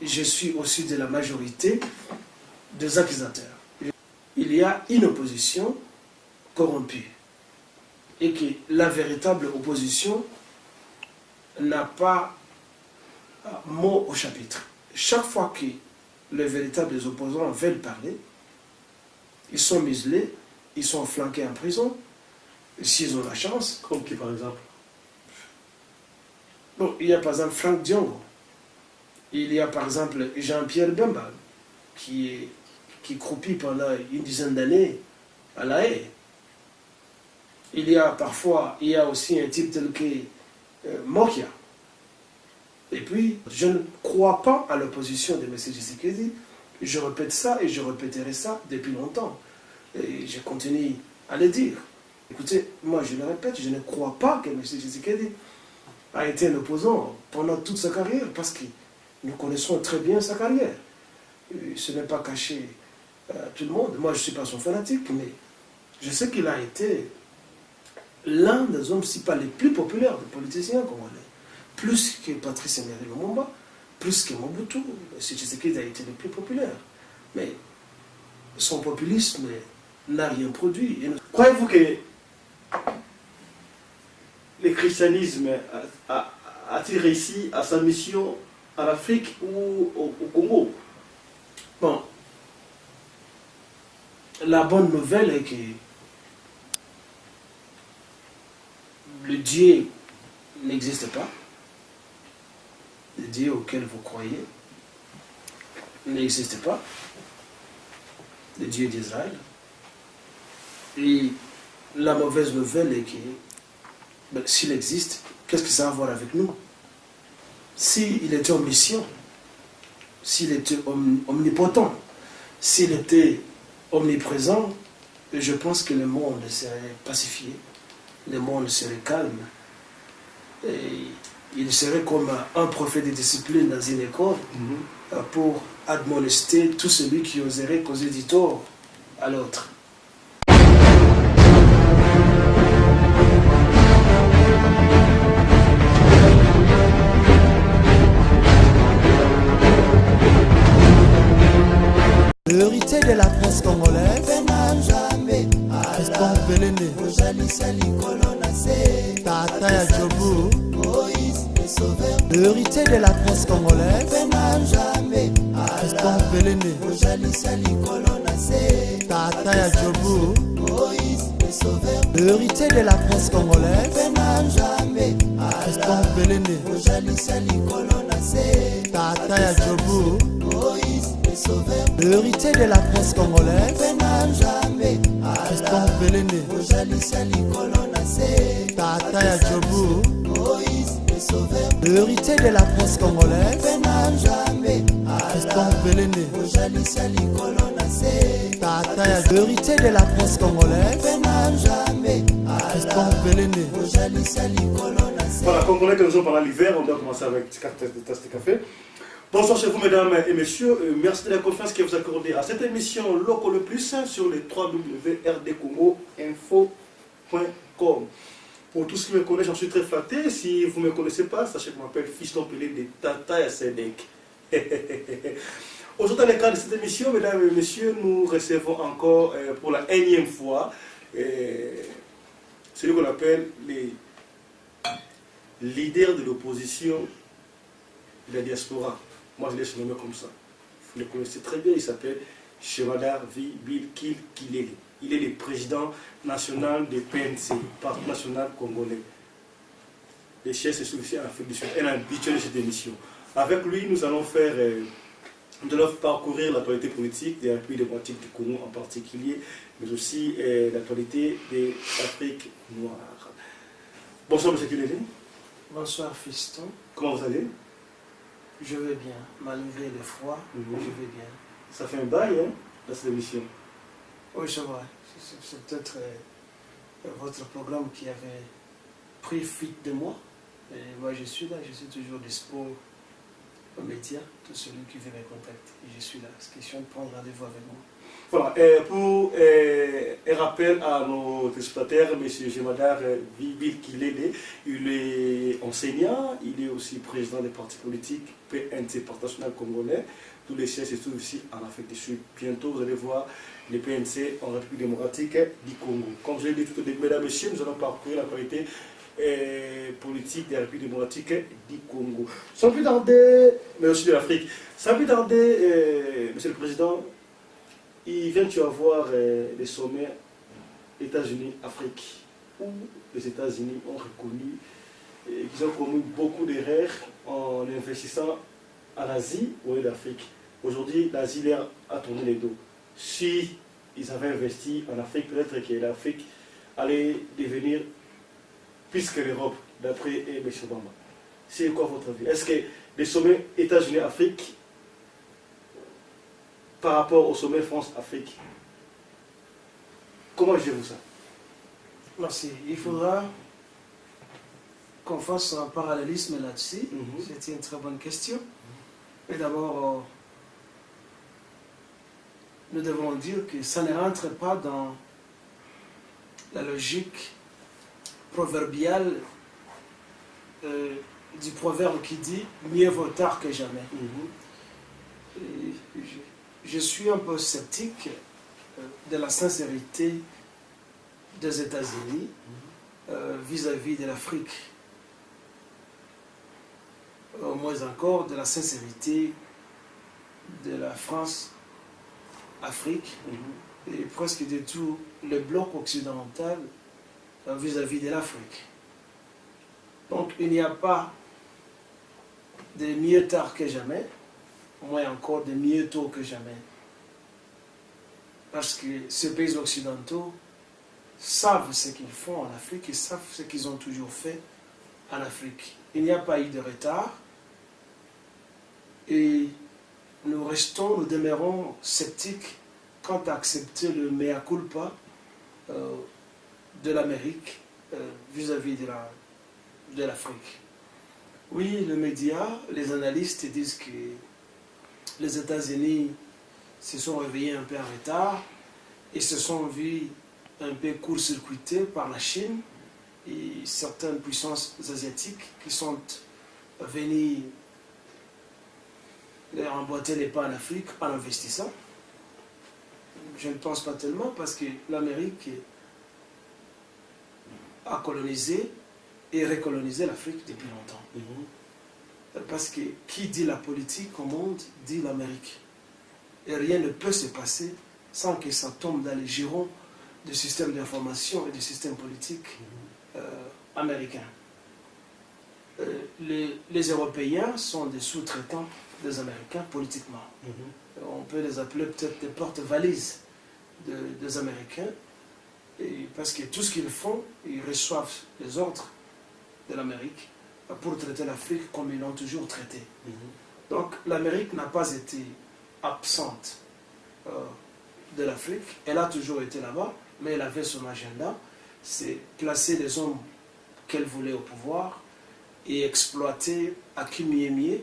je suis aussi de la majorité des accusateurs. Il y a une opposition corrompue et que la véritable opposition n'a pas mot au chapitre. Chaque fois que les véritables opposants veulent parler, ils sont muselés, ils sont flanqués en prison, s'ils ont la chance. Comme qui par exemple? Bon, il y a par exemple Franck Diongo, il y a par exemple Jean-Pierre Bemba, qui croupit pendant une dizaine d'années à La Haye. Il y a aussi un type tel que Mokia. Et puis, je ne crois pas à l'opposition de M. Tshisekedi. Je répète ça et je répéterai ça depuis longtemps. Et je continue à le dire. Écoutez, moi je le répète, je ne crois pas que M. Tshisekedi a été un opposant pendant toute sa carrière, parce que nous connaissons très bien sa carrière. Ce n'est pas caché à tout le monde. Moi je ne suis pas son fanatique, mais je sais qu'il a été l'un des hommes, si pas les plus populaires des politiciens congolais. Plus que Patrice Emery Lumumba, plus que Mobutu. M. Tshisekedi a été le plus populaire. Mais son populisme n'a rien produit. Croyez-vous que le christianisme a-t-il réussi à sa mission en Afrique ou au Congo? Bon, la bonne nouvelle est que le Dieu n'existe pas. Le Dieu auquel vous croyez n'existe pas. Le Dieu d'Israël. Et la mauvaise nouvelle est que s'il existe, qu'est-ce que ça a à voir avec nous? S'il était omniscient, s'il était omnipotent, s'il était omniprésent, je pense que le monde serait pacifié, le monde serait calme. Et il serait comme un prophète de discipline dans une école pour admonester tout celui qui oserait causer du tort à l'autre. L'héritier de la presse congolaise, Fiston Pelende, Tata ya Jobu, l'héritier de la presse congolaise, Fiston Pelende, Tata ya Jobu, l'héritier de la presse congolaise, Fiston Pelende, Tata ya Jobu, l'héritier de la presse congolaise, Fiston Pelende, Tata ya Jobu, l'héritier de la presse congolaise, Fiston Pelende, Tata ya l'héritier de la presse congolaise, Fiston Pelende. Voilà, Congolais que nous sommes pendant l'hiver, on doit commencer avec tasse de café. Bonsoir chez vous mesdames et messieurs, merci de la confiance que vous accordez à cette émission Loco le Plus sur les www.rdcongo.info.com. Pour tous ceux qui me connaissent, j'en suis très flatté. Si vous ne me connaissez pas, sachez que je m'appelle Fiston Pelende de Tata ya Sedek. Aujourd'hui, dans le cadre de cette émission, mesdames et messieurs, nous recevons encore pour la énième fois celui qu'on appelle les leaders de l'opposition de la diaspora. Moi, je l'ai surnommé comme ça. Vous le connaissez très bien, il s'appelle Chevadar Vilkil Kilele. Il est le président national du PNC, Parti national congolais. Les chefs se sont ici en Afrique du Sud, un habitué de cette émission. Avec lui, nous allons faire, nous allons parcourir l'actualité politique des pays démocratiques du Congo en particulier, mais aussi l'actualité de l'Afrique noire. Bonsoir, M. Kilele. Bonsoir, Fiston. Comment vous allez? Je vais bien, malgré le froid, je vais bien. Ça fait un bail, hein, dans cette émission. Oui, c'est vrai. C'est peut-être votre programme qui avait pris fuite de moi. Mais moi, je suis là, je suis toujours dispo aux médias, tout celui qui veut me contacter. Et je suis là. C'est question de prendre rendez-vous avec moi. Voilà, pour un rappel à nos téléspectateurs, M. Jemadar Bibil Kilele, il est enseignant, il est aussi président des partis politiques PNC, Parti national congolais. Tous les sièges se trouvent ici en Afrique du Sud. Bientôt, vous allez voir les PNC en République démocratique du Congo. Comme je l'ai dit tout au début, mesdames et messieurs, nous allons parcourir la qualité politique de la République démocratique du Congo. Sans plus tarder, mais aussi de l'Afrique, sans plus tarder, Monsieur le Président, il vient de avoir des sommets États-Unis-Afrique, où les États-Unis ont reconnu qu'ils ont commis beaucoup d'erreurs en investissant en Asie au lieu d'Afrique. Aujourd'hui, l'Asie leur a tourné les dos. Si ils avaient investi en Afrique, peut-être que l'Afrique allait devenir plus que l'Europe, d'après M. Obama. C'est quoi votre avis? Est-ce que les sommets États-Unis-Afrique par rapport au sommet France-Afrique, comment gérez-vous ça? Merci. Il faudra qu'on fasse un parallélisme là-dessus. C'est une très bonne question. Et d'abord, nous devons dire que ça ne rentre pas dans la logique proverbiale du proverbe qui dit « mieux vaut tard que jamais ». Je suis un peu sceptique de la sincérité des États-Unis vis-à-vis de l'Afrique. Au moins encore de la sincérité de la France-Afrique et presque de tout le bloc occidental vis-à-vis de l'Afrique. Donc il n'y a pas de mieux tard que jamais, moins encore de mieux tôt que jamais. Parce que ces pays occidentaux savent ce qu'ils font en Afrique et savent ce qu'ils ont toujours fait en Afrique. Il n'y a pas eu de retard et nous demeurons sceptiques quant à accepter le mea culpa de l'Amérique vis-à-vis de l'Afrique. Oui, les médias, les analystes disent que les États-Unis se sont réveillés un peu en retard et se sont vus un peu court-circuités par la Chine et certaines puissances asiatiques qui sont venues leur emboîter les pas en Afrique en investissant. Je ne pense pas tellement parce que l'Amérique a colonisé et recolonisé l'Afrique depuis longtemps. Parce que qui dit la politique au monde dit l'Amérique. Et rien ne peut se passer sans que ça tombe dans les girons du système d'information et du système politique américain. Les Européens sont des sous-traitants des Américains politiquement. On peut les appeler peut-être des porte-valises des Américains, et parce que tout ce qu'ils font, ils reçoivent les ordres de l'Amérique pour traiter l'Afrique comme ils l'ont toujours traité. Donc l'Amérique n'a pas été absente de l'Afrique, elle a toujours été là-bas, mais elle avait son agenda, c'est placer les hommes qu'elle voulait au pouvoir et exploiter à qui mieux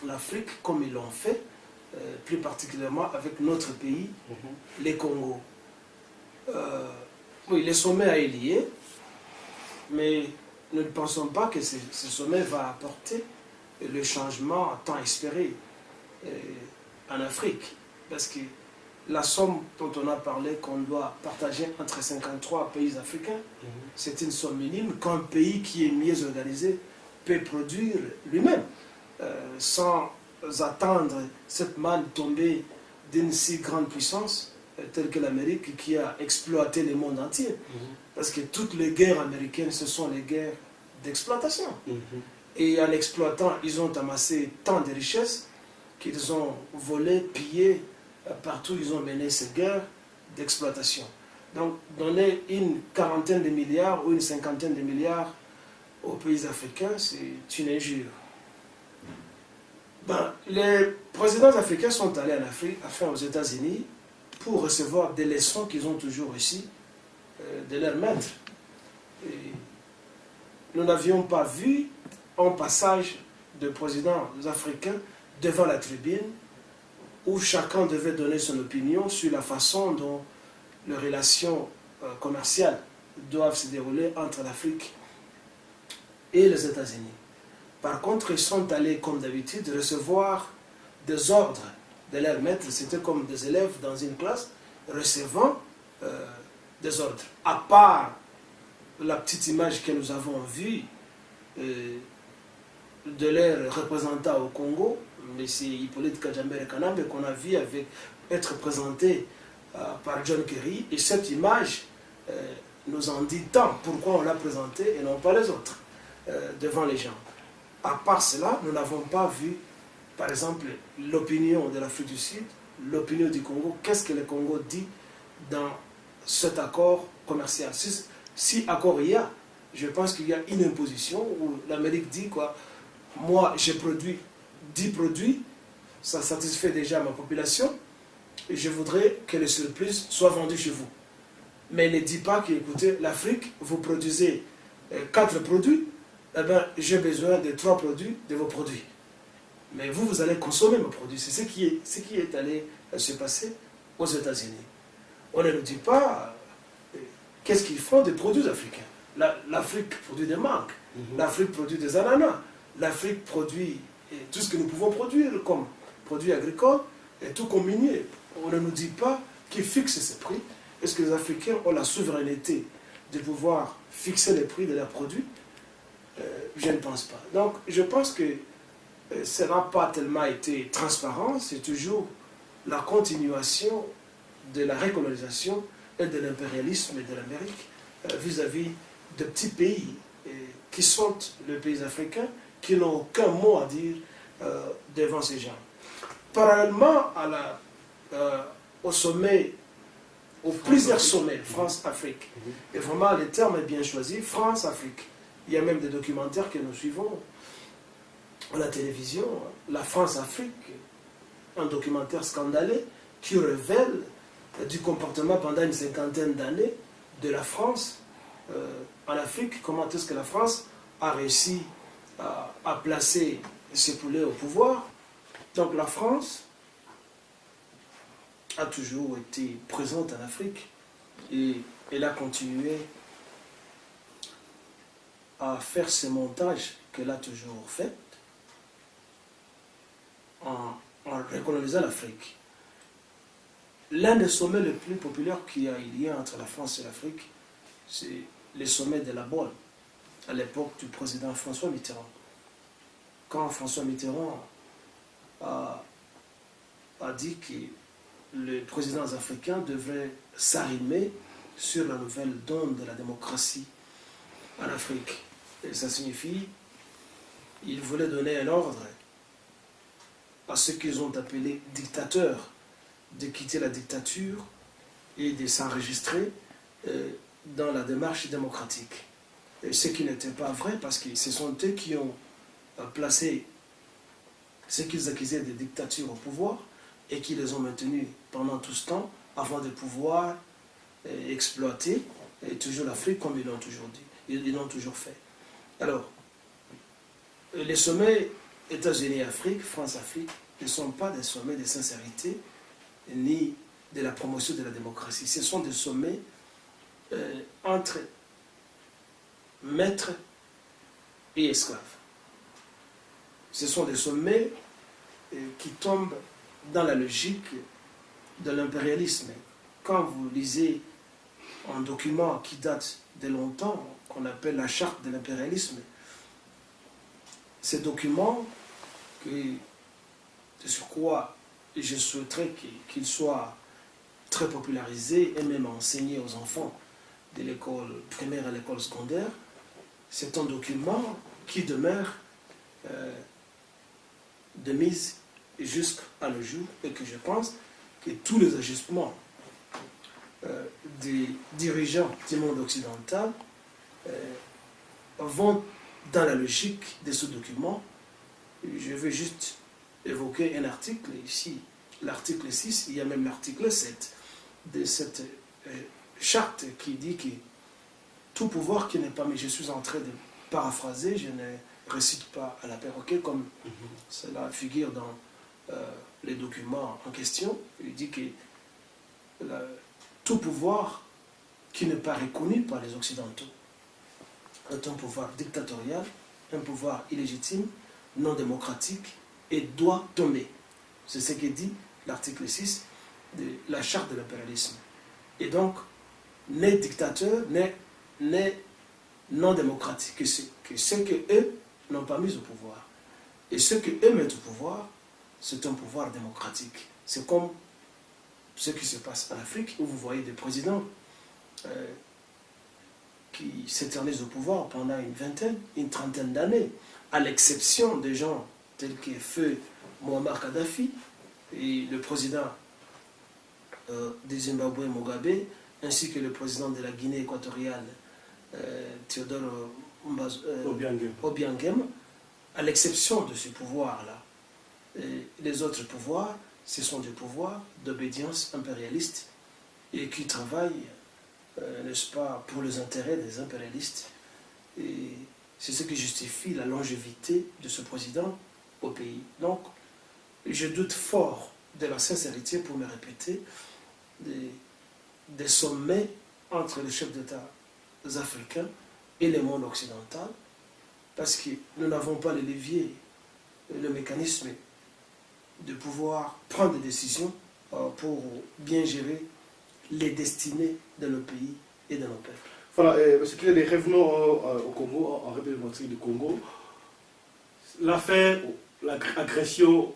l'Afrique comme ils l'ont fait, plus particulièrement avec notre pays, les Congo. Oui, le sommet a eu lieu, mais nous ne pensons pas que ce sommet va apporter le changement tant espéré en Afrique. Parce que la somme dont on a parlé qu'on doit partager entre 53 pays africains, c'est une somme minime qu'un pays qui est mieux organisé peut produire lui-même, sans attendre cette manne tombée d'une si grande puissance telle que l'Amérique qui a exploité le monde entier. Parce que toutes les guerres américaines, ce sont les guerres d'exploitation. Et en exploitant, ils ont amassé tant de richesses qu'ils ont volé, pillé, partout ils ont mené ces guerres d'exploitation. Donc donner une quarantaine de milliards ou une cinquantaine de milliards aux pays africains, c'est une injure. Les présidents africains sont allés en Afrique, enfin aux États-Unis, pour recevoir des leçons qu'ils ont toujours reçues de leurs maîtres. Et nous n'avions pas vu un passage de présidents africains devant la tribune où chacun devait donner son opinion sur la façon dont les relations commerciales doivent se dérouler entre l'Afrique et les États-Unis. Par contre, ils sont allés, comme d'habitude, recevoir des ordres de leur maître. C'était comme des élèves dans une classe recevant des ordres. À part la petite image que nous avons vue de leur représentant au Congo, M. Hippolyte Kajambere Kanambe, qu'on a vu être présenté par John Kerry, et cette image nous en dit tant pourquoi on l'a présenté et non pas les autres devant les gens. À part cela, nous n'avons pas vu, par exemple, l'opinion de l'Afrique du Sud, l'opinion du Congo. Qu'est-ce que le Congo dit dans cet accord commercial? Si accord il y a, je pense qu'il y a une imposition où l'Amérique dit quoi, moi j'ai produit 10 produits, ça satisfait déjà ma population, et je voudrais que le surplus soit vendu chez vous. Mais il ne dit pas que, écoutez, l'Afrique, vous produisez 4 produits, eh bien, j'ai besoin de 3 produits de vos produits. Mais vous, vous allez consommer mes produits. C'est ce qui est allé se passer aux États-Unis. On ne nous dit pas qu'est-ce qu'ils font des produits africains. L'Afrique produit des mangues, l'Afrique produit des ananas, l'Afrique produit tout ce que nous pouvons produire comme produits agricoles et tout comme minier. On ne nous dit pas qui fixe ces prix. Est-ce que les Africains ont la souveraineté de pouvoir fixer les prix de leurs produits? Je ne pense pas. Donc, je pense que ça n'a pas tellement été transparent, c'est toujours la continuation de la recolonisation et de l'impérialisme de l'Amérique vis-à-vis de petits pays qui sont les pays africains, qui n'ont aucun mot à dire devant ces gens. Parallèlement au sommet, aux plusieurs sommets, France-Afrique, et vraiment le terme est bien choisi, France-Afrique. Il y a même des documentaires que nous suivons à la télévision, la France-Afrique, un documentaire scandaleux qui révèle du comportement pendant une cinquantaine d'années de la France en Afrique, comment est-ce que la France a réussi à placer ses poulets au pouvoir. Donc la France a toujours été présente en Afrique et elle a continué à faire ce montage qu'elle a toujours fait en recolonisant l'Afrique. L'un des sommets les plus populaires qu'il y a entre la France et l'Afrique, c'est le sommet de la Bonne, à l'époque du président François Mitterrand. Quand François Mitterrand a dit que les présidents africains devraient s'arrimer sur la nouvelle donne de la démocratie en Afrique. Et ça signifie qu'ils voulaient donner un ordre à ceux qu'ils ont appelés dictateurs de quitter la dictature et de s'enregistrer dans la démarche démocratique. Et ce qui n'était pas vrai parce que ce sont eux qui ont placé ceux qu'ils accusaient de dictature au pouvoir et qui les ont maintenus pendant tout ce temps avant de pouvoir exploiter toujours l'Afrique comme ils l'ont toujours dit, ils l'ont toujours fait. Alors, les sommets États-Unis-Afrique, France-Afrique ne sont pas des sommets de sincérité ni de la promotion de la démocratie. Ce sont des sommets entre maîtres et esclaves. Ce sont des sommets qui tombent dans la logique de l'impérialisme. Quand vous lisez un document qui date de longtemps, qu'on appelle la charte de l'impérialisme, ce document, sur quoi je souhaiterais qu'il soit très popularisé et même enseigné aux enfants de l'école primaire à l'école secondaire, c'est un document qui demeure de mise jusqu'à le jour et que je pense que tous les ajustements des dirigeants du monde occidental vont dans la logique de ce document. Je vais juste évoquer un article ici, l'article 6, il y a même l'article 7 de cette charte qui dit que tout pouvoir qui n'est pas, mais je suis en train de paraphraser, je ne récite pas à la perroquet, comme cela figure dans les documents en question. Il dit que tout pouvoir qui n'est pas reconnu par les Occidentaux est un pouvoir dictatorial, un pouvoir illégitime, non démocratique et doit tomber. C'est ce que dit l'article 6 de la charte de l'impérialisme. Et donc, n'est dictateur, n'est non démocratique que ceux qu'eux n'ont pas mis au pouvoir. Et ceux qu'eux mettent au pouvoir, c'est un pouvoir démocratique. C'est comme ce qui se passe en Afrique, où vous voyez des présidents qui s'éternisent au pouvoir pendant une vingtaine, une trentaine d'années, à l'exception des gens tels que feu Muammar Kadhafi et le président du Zimbabwe Mugabe, ainsi que le président de la Guinée équatoriale Théodore Obiangema. À l'exception de ce pouvoir-là, les autres pouvoirs, ce sont des pouvoirs d'obédience impérialiste et qui travaillent, n'est-ce pas, pour les intérêts des impérialistes. Et c'est ce qui justifie la longévité de ce président au pays. Donc, je doute fort de la sincérité, pour me répéter, des sommets entre les chefs d'État africains et le monde occidental, parce que nous n'avons pas le levier, le mécanisme de pouvoir prendre des décisions pour bien gérer les destinées de nos pays et de nos peuples. Voilà, revenons au Congo, en République démocratique du Congo. L'affaire, l'agression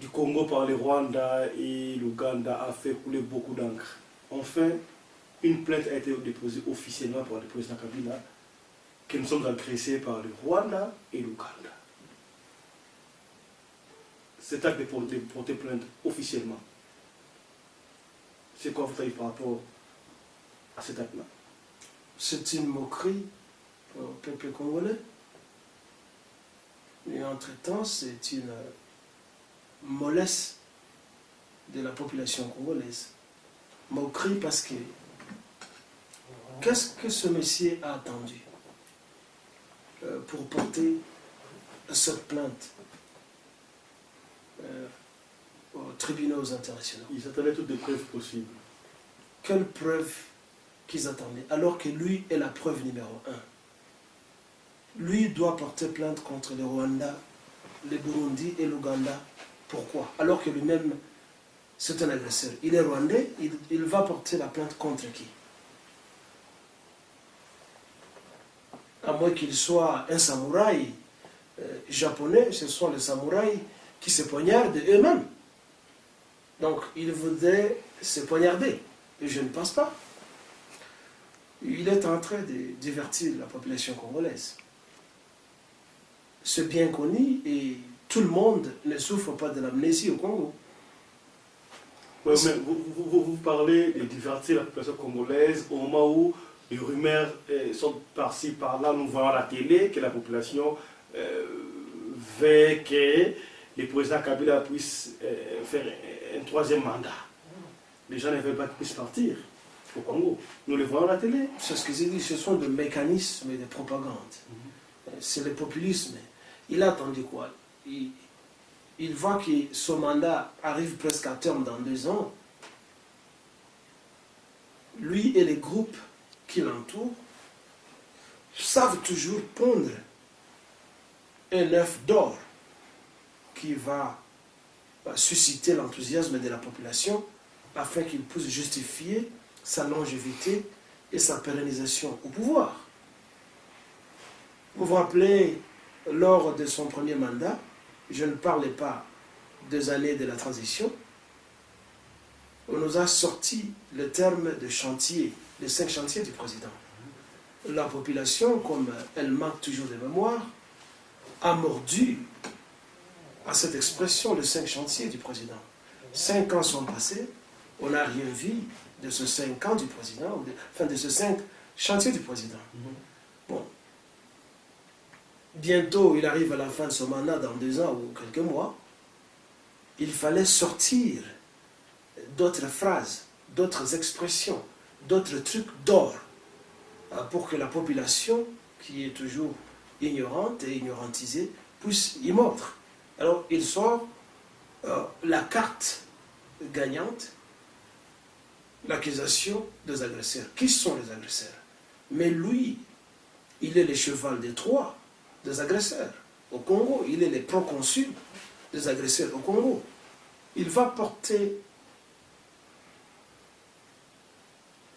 du Congo par le Rwanda et l'Ouganda a fait couler beaucoup d'encre. Enfin, une plainte a été déposée officiellement par le président Kabila que nous sommes agressés par le Rwanda et l'Ouganda. Cet acte de porter plainte officiellement, c'est quoi votre avis par rapport à cet acte-là? C'est une moquerie au peuple congolais. Et entre-temps, c'est une mollesse de la population congolaise. Moquerie parce que qu'est-ce que ce monsieur a attendu pour porter cette plainte aux tribunaux internationaux? Ils attendaient toutes les preuves possibles. Quelles preuves qu'ils attendaient, alors que lui est la preuve numéro 1. Lui doit porter plainte contre le Rwanda, le Burundi et l'Ouganda. Pourquoi? Alors que lui-même, c'est un agresseur. Il est rwandais, il va porter la plainte contre qui? À moins qu'il soit un samouraï japonais, ce sont les samouraïs qui se poignardent eux-mêmes. Donc, il voudrait se poignarder. Et je ne pense pas. Il est en train de divertir la population congolaise. C'est bien connu et tout le monde ne souffre pas de l'amnésie au Congo. Ouais, mais vous parlez de divertir la population congolaise au moment où les rumeurs sont par-ci, par-là. Nous voyons à la télé que la population veut que le président Kabila puisse faire un troisième mandat. Les gens ne veulent pas qu'il puisse partir au Congo. Nous le voyons à la télé. C'est ce que j'ai dit, ce sont des mécanismes de propagande. C'est le populisme. Il a attendu quoi? Il voit que son mandat arrive presque à terme dans 2 ans. Lui et les groupes qui l'entourent savent toujours pondre un œuf d'or qui va susciter l'enthousiasme de la population afin qu'il puisse justifier sa longévité et sa pérennisation au pouvoir. Vous vous rappelez, lors de son premier mandat, je ne parlais pas des années de la transition, on nous a sorti le terme de chantier, les 5 chantiers du président. La population, comme elle manque toujours de mémoire, a mordu à cette expression, les 5 chantiers du président. 5 ans sont passés, on n'a rien vu de ces 5 ans du président, enfin de ces 5 chantiers du président. Bon. Bientôt, il arrive à la fin de son mandat, dans 2 ans ou quelques mois. Il fallait sortir d'autres phrases, d'autres expressions, d'autres trucs d'or pour que la population, qui est toujours ignorantes et ignorantisées puissent y mordre. Alors il sort la carte gagnante, l'accusation des agresseurs. Qui sont les agresseurs? Mais lui, il est le cheval de Troie des agresseurs au Congo. Il est le proconsul des agresseurs au Congo. Il va porter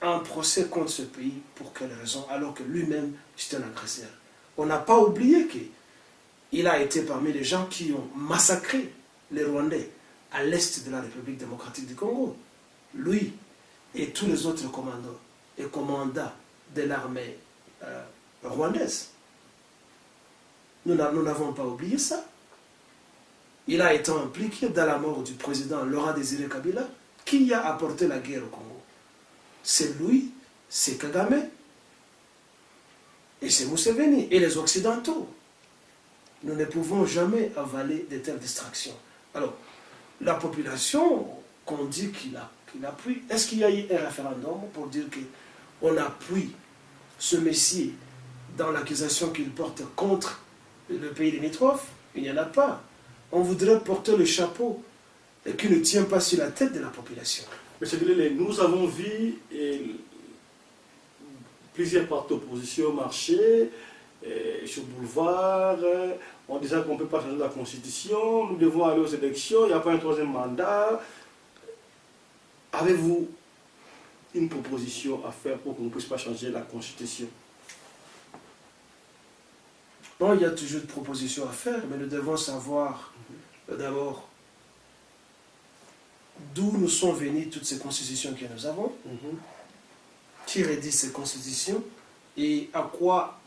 un procès contre ce pays. Pour quelle raison? Alors que lui-même, c'est un agresseur. On n'a pas oublié qu'il a été parmi les gens qui ont massacré les Rwandais à l'est de la République démocratique du Congo. Lui et tous les autres commandants et commandants de l'armée rwandaise. Nous n'avons pas oublié ça. Il a été impliqué dans la mort du président Laurent Désiré Kabila. Qui a apporté la guerre au Congo? C'est lui, c'est Kagame, et c'est Museveni, et les Occidentaux. Nous ne pouvons jamais avaler de telles distractions. Alors, la population qu'on dit qu'il appuie, est-ce qu'il y a eu un référendum pour dire qu'on appuie ce messie dans l'accusation qu'il porte contre le pays limitrophe? Il n'y en a pas. On voudrait porter le chapeau qui ne tient pas sur la tête de la population. Monsieur Bilele, nous avons vu plusieurs partis d'opposition marcher sur le boulevard en disant qu'on ne peut pas changer la constitution, nous devons aller aux élections, il n'y a pas un troisième mandat. Avez-vous une proposition à faire pour qu'on ne puisse pas changer la constitution? Bon, il y a toujours des propositions à faire, mais nous devons savoir d'abord d'où nous sont venues toutes ces constitutions que nous avons, qui rédige ces constitutions et à quoi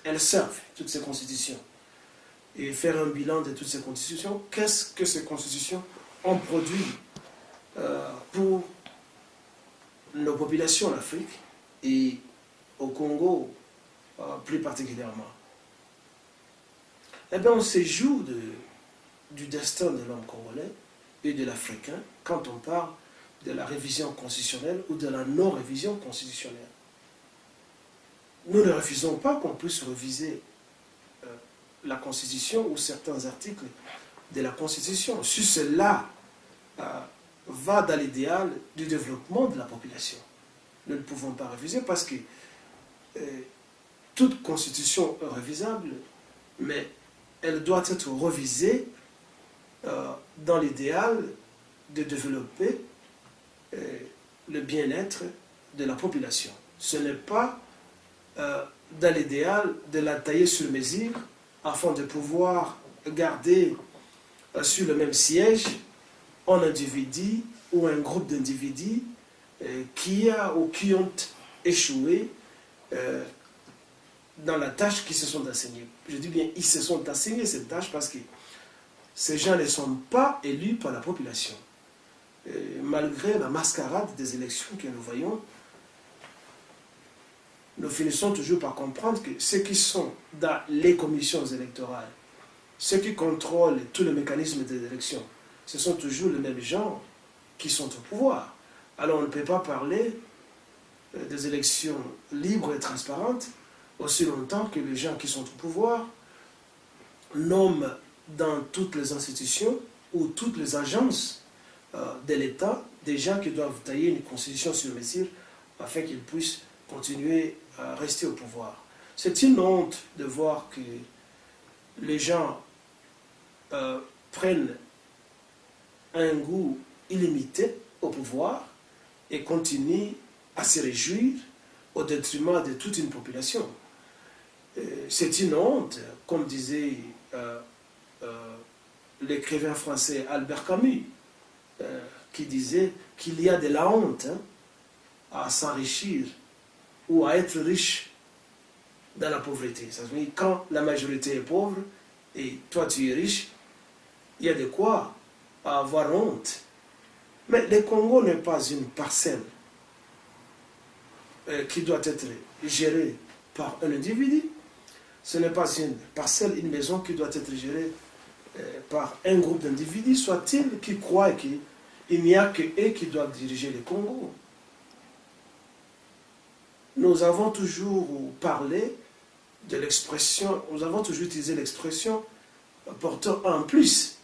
elles servent, toutes ces constitutions. Et faire un bilan de toutes ces constitutions. Qu'est-ce que ces constitutions ont produit pour nos populations en Afrique et au Congo plus particulièrement? Eh bien, on se joue du destin de l'homme congolais et de l'Africain quand on parle de la révision constitutionnelle ou de la non-révision constitutionnelle. Nous ne refusons pas qu'on puisse réviser la Constitution ou certains articles de la Constitution. Si cela va dans l'idéal du développement de la population, nous ne pouvons pas réviser parce que toute Constitution est révisable, mais elle doit être révisée dans l'idéal de développer le bien-être de la population. Ce n'est pas dans l'idéal de la tailler sur mesure afin de pouvoir garder sur le même siège un individu ou un groupe d'individus qui ont échoué dans la tâche qu'ils se sont assignés. Je dis bien, ils se sont assignés cette tâche parce que ces gens ne sont pas élus par la population. Malgré la mascarade des élections que nous voyons, nous finissons toujours par comprendre que ceux qui sont dans les commissions électorales, ceux qui contrôlent tous les mécanismes des élections, ce sont toujours les mêmes gens qui sont au pouvoir. Alors on ne peut pas parler des élections libres et transparentes aussi longtemps que les gens qui sont au pouvoir nomment dans toutes les institutions ou toutes les agences de l'État des gens qui doivent tailler une constitution sur mesure afin qu'ils puissent continuer à rester au pouvoir. C'est une honte de voir que les gens prennent un goût illimité au pouvoir et continuent à se réjouir au détriment de toute une population. C'est une honte, comme disait l'écrivain français Albert Camus, qui disait qu'il y a de la honte à s'enrichir ou à être riche dans la pauvreté. Ça veut dire quand la majorité est pauvre et toi tu es riche, il y a de quoi avoir honte. Mais le Congo n'est pas une parcelle qui doit être gérée par un individu. Ce n'est pas une parcelle, une maison qui doit être gérée par un groupe d'individus, soit-il qui croient qu'il n'y a que eux qui doivent diriger le Congo. Nous avons toujours parlé de l'expression, nous avons toujours utilisé l'expression portant en plus.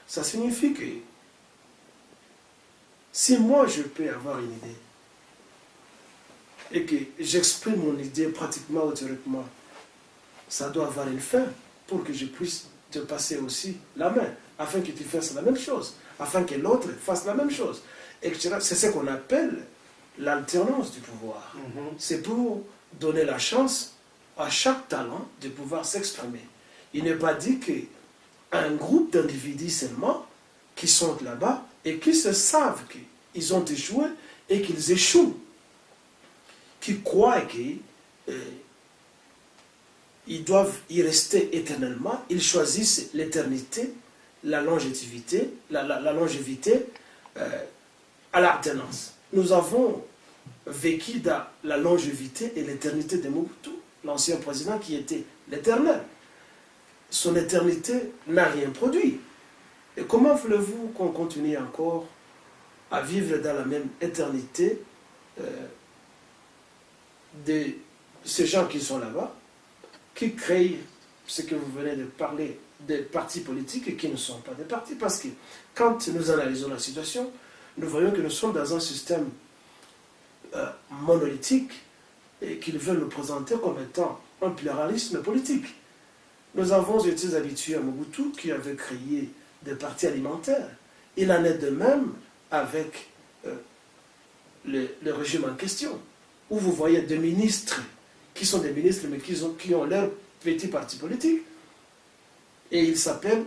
Ça signifie que si moi je peux avoir une idée et que j'exprime mon idée pratiquement ou théoriquement, ça doit avoir une fin pour que je puisse te passer aussi la main, afin que tu fasses la même chose, afin que l'autre fasse la même chose, etc. C'est ce qu'on appelle l'alternance du pouvoir. C'est pour donner la chance à chaque talent de pouvoir s'exprimer. Il n'est pas dit qu'un groupe d'individus seulement qui sont là-bas et qui se savent qu'ils ont échoué et qu'ils échouent, qui croient qu'ils doivent y rester éternellement, ils choisissent l'éternité, la longévité, la longévité à l'alternance. Nous avons vécu dans la longévité et l'éternité de Mobutu, l'ancien président qui était l'éternel. Son éternité n'a rien produit. Et comment voulez-vous qu'on continue encore à vivre dans la même éternité de ces gens qui sont là-bas, qui créent ce que vous venez de parler des partis politiques et qui ne sont pas des partis? Parce que quand nous analysons la situation, nous voyons que nous sommes dans un système monolithique et qu'ils veulent nous présenter comme étant un pluralisme politique. Nous avons été habitués à Mobutu qui avait créé des partis alimentaires. Il en est de même avec le régime en question, où vous voyez des ministres qui sont des ministres mais qui ont leur petit parti politique et ils s'appellent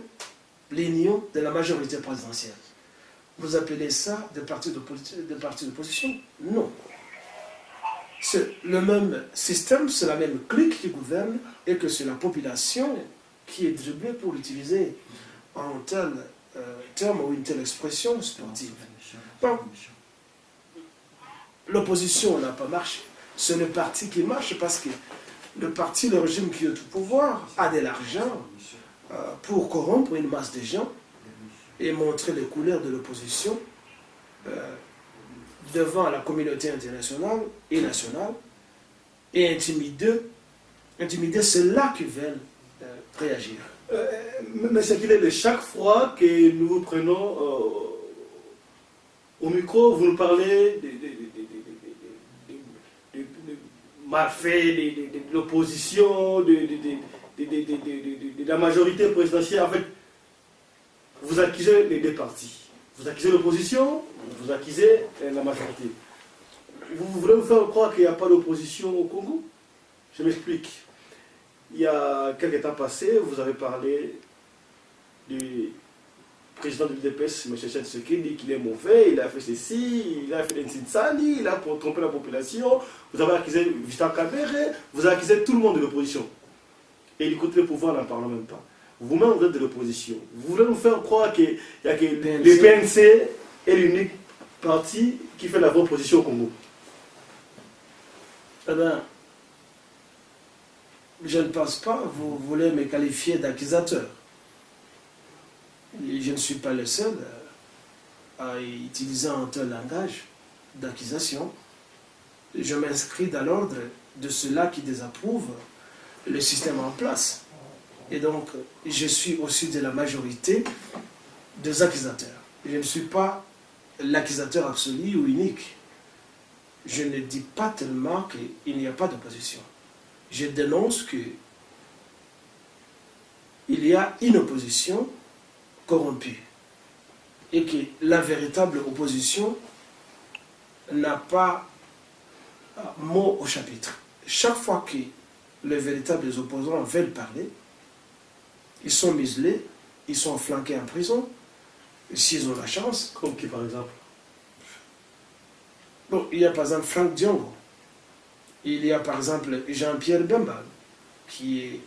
l'union de la majorité présidentielle. Vous appelez ça des partis d'opposition? Non. C'est le même système, c'est la même clique qui gouverne et que c'est la population qui est dribblée pour utiliser un tel terme ou une telle expression sportive. Donc, l'opposition n'a pas marché. C'est le parti qui marche parce que le régime qui est au pouvoir a de l'argent pour corrompre une masse de gens et montrer les couleurs de l'opposition devant la communauté internationale et nationale et intimider ceux-là qui veulent réagir. Mais c'est qu'il est de chaque fois que nous vous prenons au micro, vous nous parlez de malfaits, de l'opposition, de la majorité présidentielle. En fait, vous accusez les deux partis. Vous accusez l'opposition, vous accusez la majorité. Vous voulez vous faire croire qu'il n'y a pas d'opposition au Congo? Je m'explique. Il y a quelques temps passés, vous avez parlé du président de l'UDPS, M. Tshisekedi, qu'il est mauvais, il a fait ceci, il a fait des Ntsitsani, il a trompé la population. Vous avez accusé Vital Kamerhe, vous avez accusé tout le monde de l'opposition. Et du côté du pouvoir, n'en parle même pas. Vous-même, vous êtes de l'opposition. Vous voulez nous faire croire que le PNC est l'unique parti qui fait la vraie opposition au Congo? Eh bien, je ne pense pas. Vous voulez me qualifier d'accusateur. Je ne suis pas le seul à utiliser un tel langage d'accusation. Je m'inscris dans l'ordre de ceux-là qui désapprouvent le système en place. Et donc, je suis aussi de la majorité des accusateurs. Je ne suis pas l'accusateur absolu ou unique. Je ne dis pas tellement qu'il n'y a pas d'opposition. Je dénonce qu'il y a une opposition corrompue et que la véritable opposition n'a pas mot au chapitre. Chaque fois que les véritables opposants veulent parler, ils sont muselés, ils sont flanqués en prison, s'ils ont la chance. Comme qui, par exemple? Bon, il y a par exemple Franck Diongo. Il y a par exemple Jean-Pierre Bemba, qui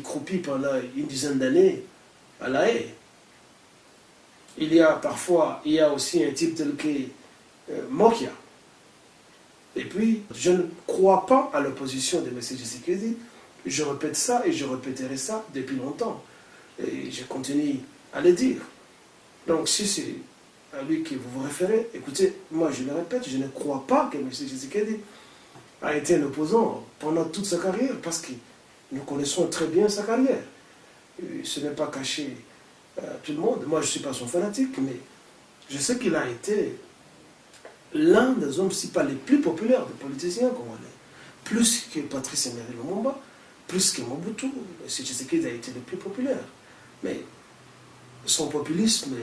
croupit pendant une dizaine d'années à La Haye. Il y a aussi un type tel que Mokia. Et puis, je ne crois pas à l'opposition de M. Tshisekedi. Je répète ça et je répéterai ça depuis longtemps. Et je continue à le dire. Donc, si c'est à lui que vous vous référez, écoutez, moi je le répète, je ne crois pas que M. Tshisekedi a été un opposant pendant toute sa carrière parce que nous connaissons très bien sa carrière. Ce n'est pas caché à tout le monde. Moi, je ne suis pas son fanatique, mais je sais qu'il a été l'un des hommes, si pas les plus populaires des politiciens congolais. Plus que Patrice Emery Lumumba, plus que Mobutu. Tshisekedi a été le plus populaire. Mais son populisme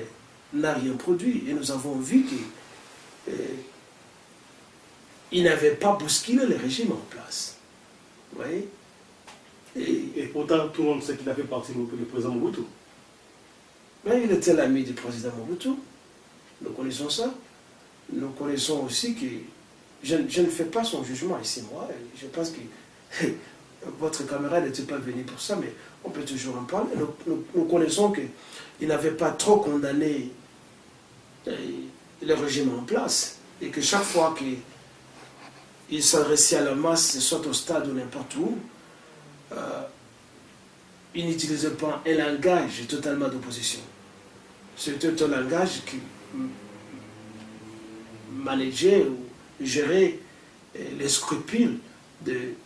n'a rien produit. Et nous avons vu qu'il n'avait pas bousculé le régime en place. Vous voyez? Et pourtant, tout le monde sait qu'il a fait partie du président Mobutu. Mais il était l'ami du président Mobutu. Nous connaissons ça. Nous connaissons aussi que je ne fais pas son jugement ici, moi. Je pense que votre camarade n'était pas venu pour ça, mais on peut toujours en parler. Nous connaissons qu'il n'avait pas trop condamné le régime en place et que chaque fois qu'il s'adressait à la masse, soit au stade ou n'importe où, il n'utilisait pas un langage totalement d'opposition. C'était un langage qui manageait ou gérait les scrupules du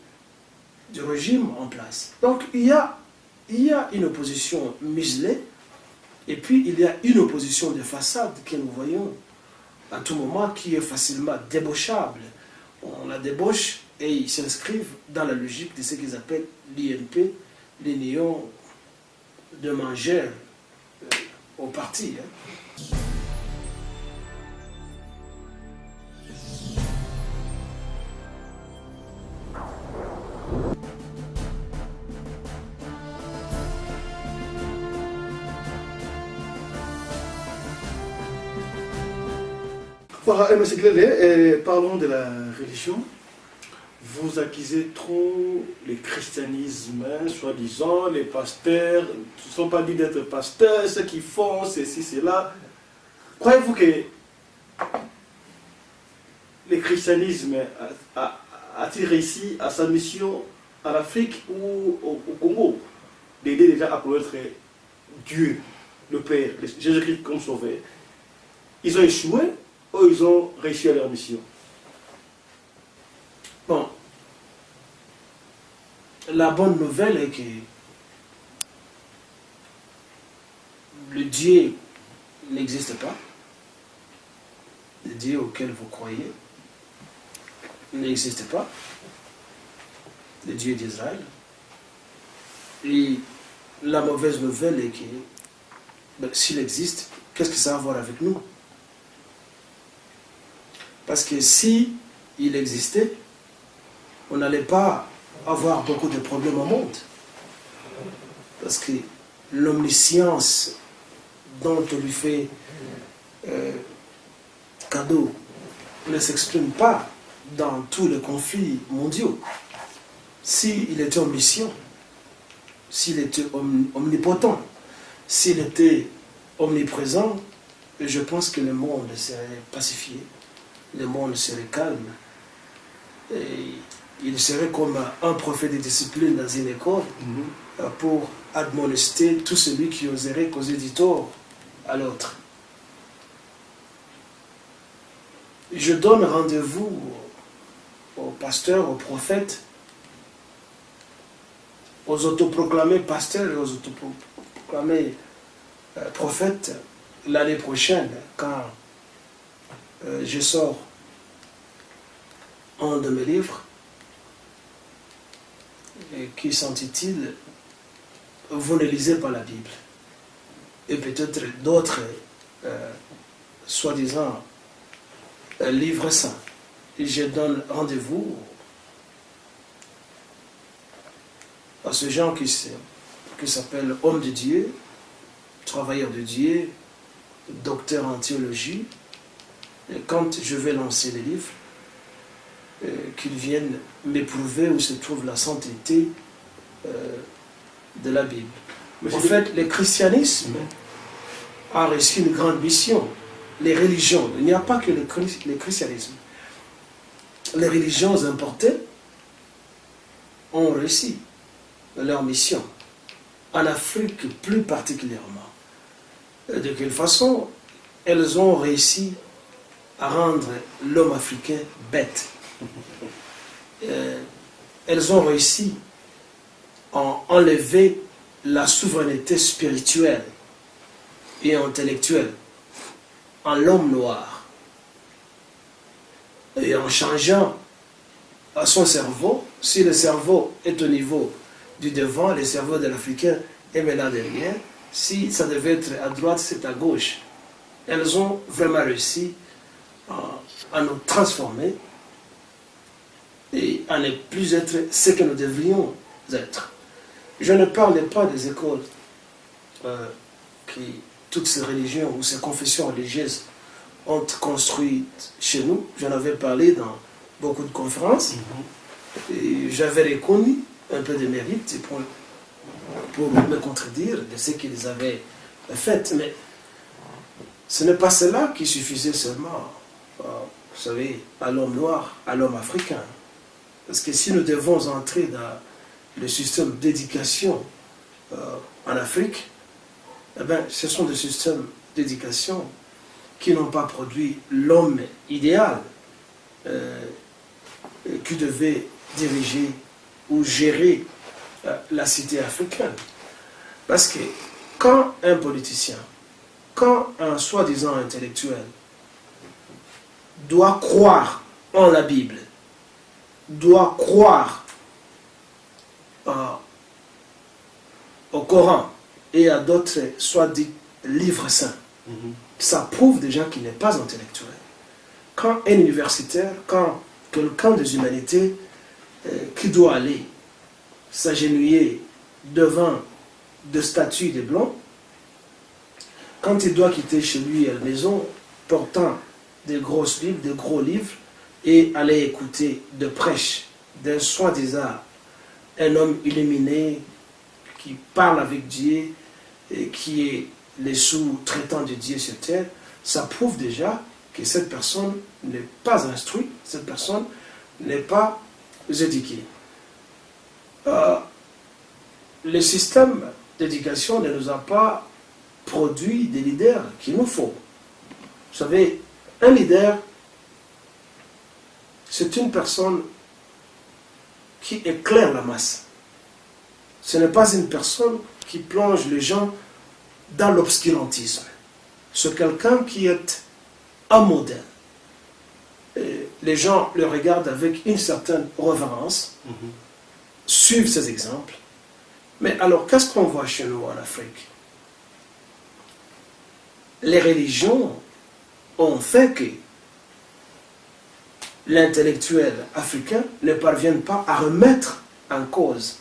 régime en place. Donc il y a une opposition muselée et puis il y a une opposition de façade que nous voyons à tout moment qui est facilement débauchable. On la débauche et ils s'inscrivent dans la logique de ce qu'ils appellent l'INP, l'Union de mangeurs au parti. Voilà, M. Glele, parlons de la religion. Vous accusez trop le christianisme, soi-disant, les pasteurs ne sont pas dit d'être pasteurs, ceux qui font ceci, cela. Croyez-vous que le christianisme a-t-il réussi à sa mission en Afrique ou au Congo d'aider les gens à connaître Dieu, le Père, Jésus-Christ comme sauveur? Ils ont échoué ou ils ont réussi à leur mission? Bon, la bonne nouvelle est que le Dieu n'existe pas. Le Dieu auquel vous croyez n'existe pas. Le Dieu d'Israël. Et la mauvaise nouvelle est que s'il existe, qu'est-ce que ça a à voir avec nous? Parce que si il existait, on n'allait pas avoir beaucoup de problèmes au monde. Parce que l'omniscience dont on lui fait cadeau ne s'exprime pas dans tous les conflits mondiaux. S'il était omniscient, s'il était omnipotent, s'il était omniprésent, je pense que le monde serait pacifié, le monde serait calme. Et il serait comme un prophète de discipline dans une école pour admonester tout celui qui oserait causer du tort à l'autre. Je donne rendez-vous aux pasteurs, aux prophètes, aux autoproclamés pasteurs et aux autoproclamés prophètes l'année prochaine, quand je sors un de mes livres qui s'intitule « Vous ne lisez pas la Bible » et peut-être d'autres soi-disant livres saints. Et je donne rendez-vous à ce gens qui s'appelle homme de Dieu, travailleur de Dieu, docteur en théologie. Et quand je vais lancer les livres, qu'ils viennent m'éprouver où se trouve la sainteté de la Bible. En fait, le christianisme a reçu une grande mission. Les religions, il n'y a pas que le christianisme. Les religions importées ont réussi leur mission. En Afrique plus particulièrement. De quelle façon? Elles ont réussi à rendre l'homme africain bête. Elles ont réussi ont enlevé la souveraineté spirituelle et intellectuelle en l'homme noir. Et en changeant à son cerveau, si le cerveau est au niveau du devant, le cerveau de l'Africain est maintenant derrière, si ça devait être à droite, c'est à gauche. Elles ont vraiment réussi à nous transformer et à ne plus être ce que nous devrions être. Je ne parle pas des écoles qui, toutes ces religions ou ces confessions religieuses ont construites chez nous. J'en avais parlé dans beaucoup de conférences. Et j'avais reconnu un peu de mérite pour me contredire de ce qu'ils avaient fait. Mais ce n'est pas cela qui suffisait seulement, vous savez, à l'homme noir, à l'homme africain. Parce que si nous devons entrer dans le système d'éducation en Afrique, eh bien, ce sont des systèmes d'éducation qui n'ont pas produit l'homme idéal qui devait diriger ou gérer la cité africaine. Parce que quand un politicien, quand un soi-disant intellectuel doit croire en la Bible, doit croire au Coran et à d'autres soit-dit livres saints, ça prouve déjà qu'il n'est pas intellectuel. Quand un universitaire, quand quelqu'un des humanités qui doit aller s'agenouiller devant des statues de blancs, quand il doit quitter chez lui à la maison, portant des grosses Bibles, des gros livres, et aller écouter de prêches d'un soi-disant un homme illuminé qui parle avec Dieu et qui est le sous-traitant de Dieu sur terre, ça prouve déjà que cette personne n'est pas instruite, cette personne n'est pas éduquée. Le système d'éducation ne nous a pas produit des leaders qu'il nous faut. Vous savez, un leader, c'est une personne qui éclaire la masse. Ce n'est pas une personne qui plonge les gens dans l'obscurantisme. C'est quelqu'un qui est un modèle. Et les gens le regardent avec une certaine révérence, suivent ses exemples. Mais alors, qu'est-ce qu'on voit chez nous en Afrique? Les religions ont fait que l'intellectuel africain ne parvient pas à remettre en cause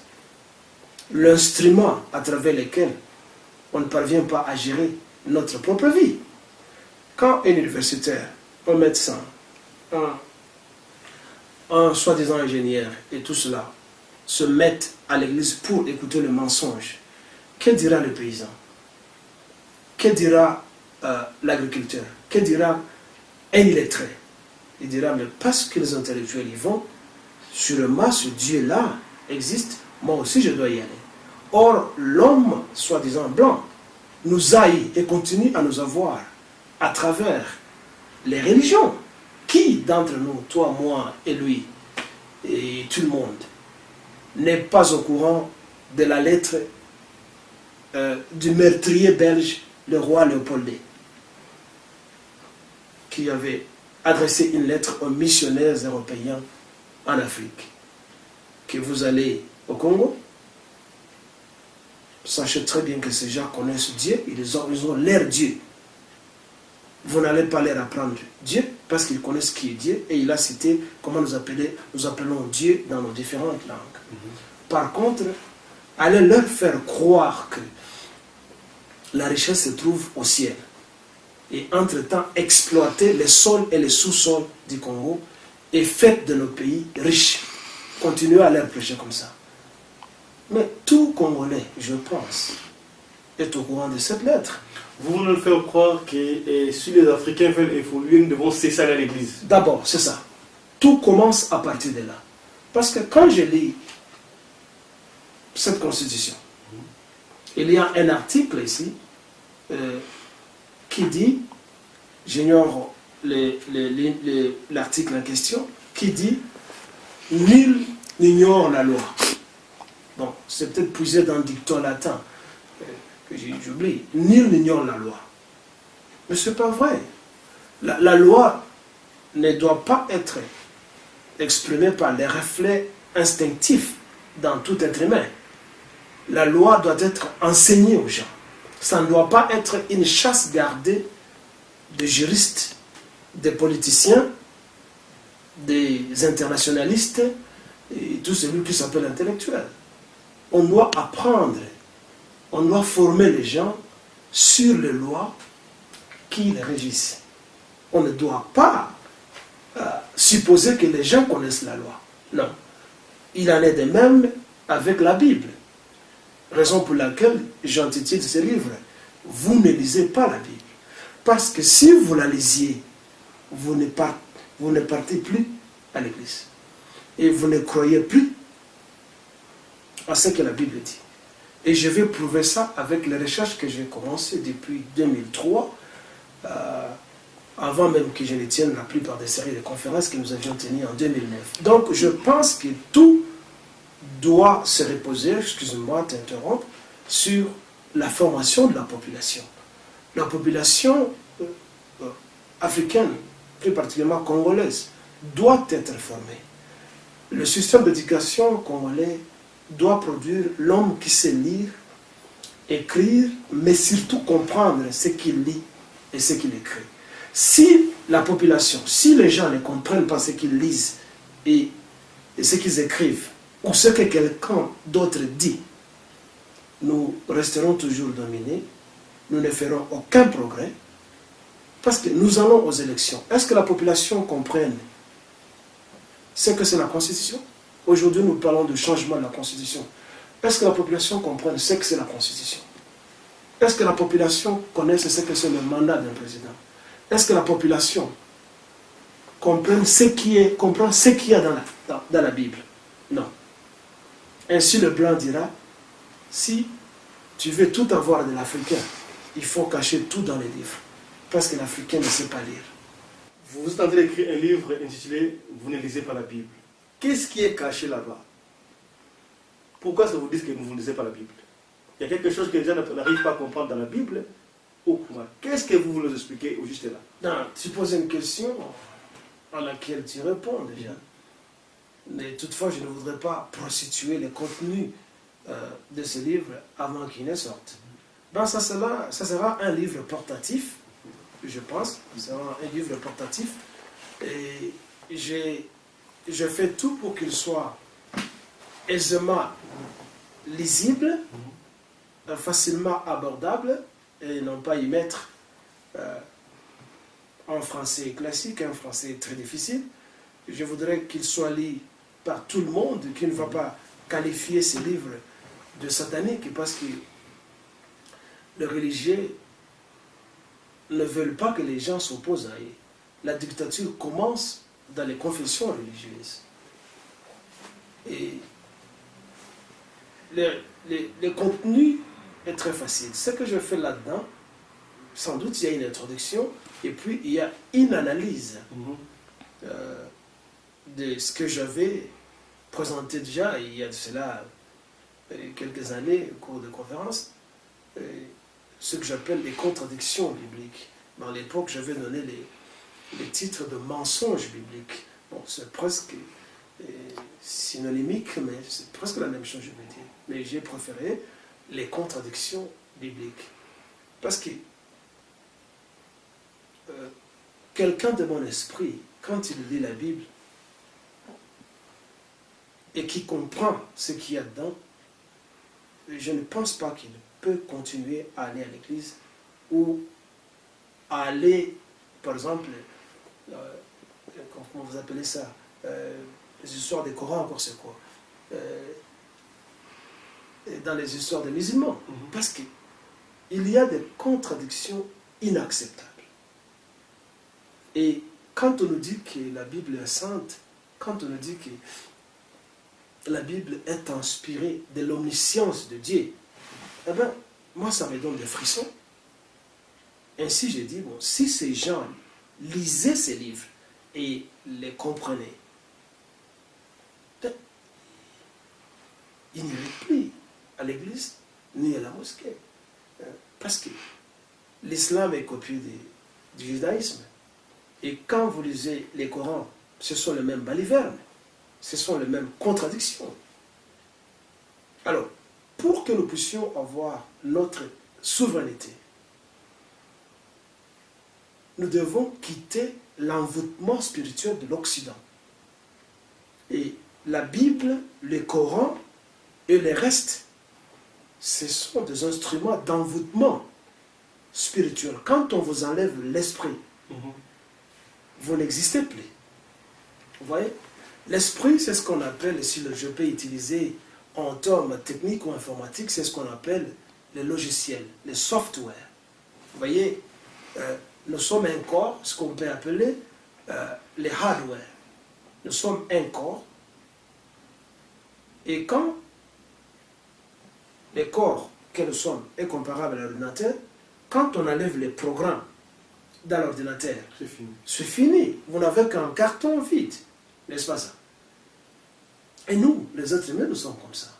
l'instrument à travers lequel on ne parvient pas à gérer notre propre vie. Quand un universitaire, un médecin, un soi-disant ingénieur et tout cela se mettent à l'église pour écouter le mensonge, que dira le paysan? Que dira l'agriculteur? Que dira un illettré? Il dira, mais parce que les intellectuels y vont, sûrement ce Dieu-là existe, moi aussi je dois y aller. Or, l'homme, soi-disant blanc, nous haït et continue à nous avoir à travers les religions. Qui d'entre nous, toi, moi et lui, et tout le monde, n'est pas au courant de la lettre du meurtrier belge, le roi Léopold II, qui avait adressé une lettre aux missionnaires européens en Afrique, que vous allez au Congo, sachez très bien que ces gens connaissent Dieu, ils ont leur Dieu. Vous n'allez pas leur apprendre Dieu parce qu'ils connaissent qui est Dieu, et il a cité comment nous appelons Dieu dans nos différentes langues. Par contre, allez leur faire croire que la richesse se trouve au ciel, et entre-temps exploiter les sols et les sous-sols du Congo et faites de nos pays riches. Continuez à leur prêcher comme ça. Mais tout Congolais, je pense, est au courant de cette lettre. Vous voulez nous faire croire que si les Africains veulent évoluer, nous devons cesser à l'église. D'abord, c'est ça. Tout commence à partir de là. Parce que quand je lis cette constitution, il y a un article ici qui dit, j'ignore l'article en question, qui dit « Nul n'ignore la loi ». Bon, c'est peut-être puisé dans le dicton latin, que j'oublie. Nul n'ignore la loi. Mais ce n'est pas vrai. La loi ne doit pas être exprimée par les reflets instinctifs dans tout être humain. La loi doit être enseignée aux gens. Ça ne doit pas être une chasse gardée des juristes, des politiciens, des internationalistes et tous celui qui s'appelle intellectuel. On doit apprendre, on doit former les gens sur les lois qui les régissent. On ne doit pas supposer que les gens connaissent la loi. Non. Il en est de même avec la Bible. Raison pour laquelle j'intitule ce livre « Vous ne lisez pas la Bible ». Parce que si vous la lisiez, vous ne partez plus à l'église. Et vous ne croyez plus à ce que la Bible dit. Et je vais prouver ça avec les recherches que j'ai commencées depuis 2003, avant même que je ne tienne la plupart des séries de conférences que nous avions tenues en 2009. Donc je pense que tout doit se reposer, excuse-moi de t'interrompre, sur la formation de la population. La population africaine, plus particulièrement congolaise, doit être formée. Le système d'éducation congolais doit produire l'homme qui sait lire, écrire, mais surtout comprendre ce qu'il lit et ce qu'il écrit. Si la population, si les gens ne comprennent pas ce qu'ils lisent et ce qu'ils écrivent, ou ce que quelqu'un d'autre dit, nous resterons toujours dominés, nous ne ferons aucun progrès, parce que nous allons aux élections. Est-ce que la population comprenne ce que c'est la Constitution? Aujourd'hui, nous parlons de changement de la Constitution. Est-ce que la population comprenne ce que c'est la Constitution? Est-ce que la population connaît ce que c'est le mandat d'un président? Est-ce que la population comprend ce qu'il y a dans la Bible? Non. Ainsi, le blanc dira, si tu veux tout avoir de l'Africain, il faut cacher tout dans les livres. Parce que l'Africain ne sait pas lire. Vous êtes en train d'écrire un livre intitulé « Vous ne lisez pas la Bible ». Qu'est-ce qui est caché là-bas? Pourquoi ça vous dit que vous ne lisez pas la Bible? Il y a quelque chose que les gens n'arrivent pas à comprendre dans la Bible. Qu'est-ce que vous voulez nous expliquer au juste là? Non, tu poses une question à laquelle tu réponds déjà. Mais toutefois, je ne voudrais pas prostituer le contenu de ce livre avant qu'il ne sorte. Ben, ça sera un livre portatif, je pense. Ça sera un livre portatif. Et je fais tout pour qu'il soit aisément lisible, facilement abordable, et non pas y mettre en français classique, un français très difficile. Je voudrais qu'il soit lu par tout le monde, qui ne va pas qualifier ces livres de sataniques, parce que les religieux ne veulent pas que les gens s'opposent à eux. La dictature commence dans les confessions religieuses. Et le contenu est très facile. Ce que je fais là-dedans, sans doute il y a une introduction, et puis il y a une analyse de ce que j'avais présenté déjà il y a de cela quelques années au cours de conférences, ce que j'appelle les contradictions bibliques. Dans l'époque, j'avais donné les titres de mensonges bibliques. Bon, c'est presque synonymique, mais c'est presque la même chose, je veux dire. Mais j'ai préféré les contradictions bibliques. Parce que quelqu'un de mon esprit, quand il lit la Bible, et qui comprend ce qu'il y a dedans, je ne pense pas qu'il peut continuer à aller à l'église ou à aller, par exemple, comment vous appelez ça, les histoires des Corans, encore c'est quoi, dans les histoires des musulmans. Parce qu'il y a des contradictions inacceptables. Et quand on nous dit que la Bible est sainte, quand on nous dit que la Bible est inspirée de l'omniscience de Dieu, eh bien, moi, ça me donne des frissons. Ainsi, j'ai dit, bon, si ces gens lisaient ces livres et les comprenaient, il n'irait plus à l'église ni à la mosquée. Parce que l'islam est copié du judaïsme. Et quand vous lisez les Corans, ce sont les mêmes balivernes, ce sont les mêmes contradictions. Alors, pour que nous puissions avoir notre souveraineté, nous devons quitter l'envoûtement spirituel de l'Occident. Et la Bible, le Coran et le reste, ce sont des instruments d'envoûtement spirituel. Quand on vous enlève l'esprit, vous n'existez plus. Vous voyez? L'esprit, c'est ce qu'on appelle, si je peux utiliser en termes techniques ou informatiques, c'est ce qu'on appelle les logiciels, les softwares. Vous voyez, nous sommes un corps, ce qu'on peut appeler les hardware. Nous sommes un corps. Et quand le corps que nous sommes est comparable à l'ordinateur, quand on enlève les programmes dans l'ordinateur, C'est fini. c'est fini. Vous n'avez qu'un carton vide. N'est-ce pas ça? Et nous, les êtres humains, nous sommes comme ça.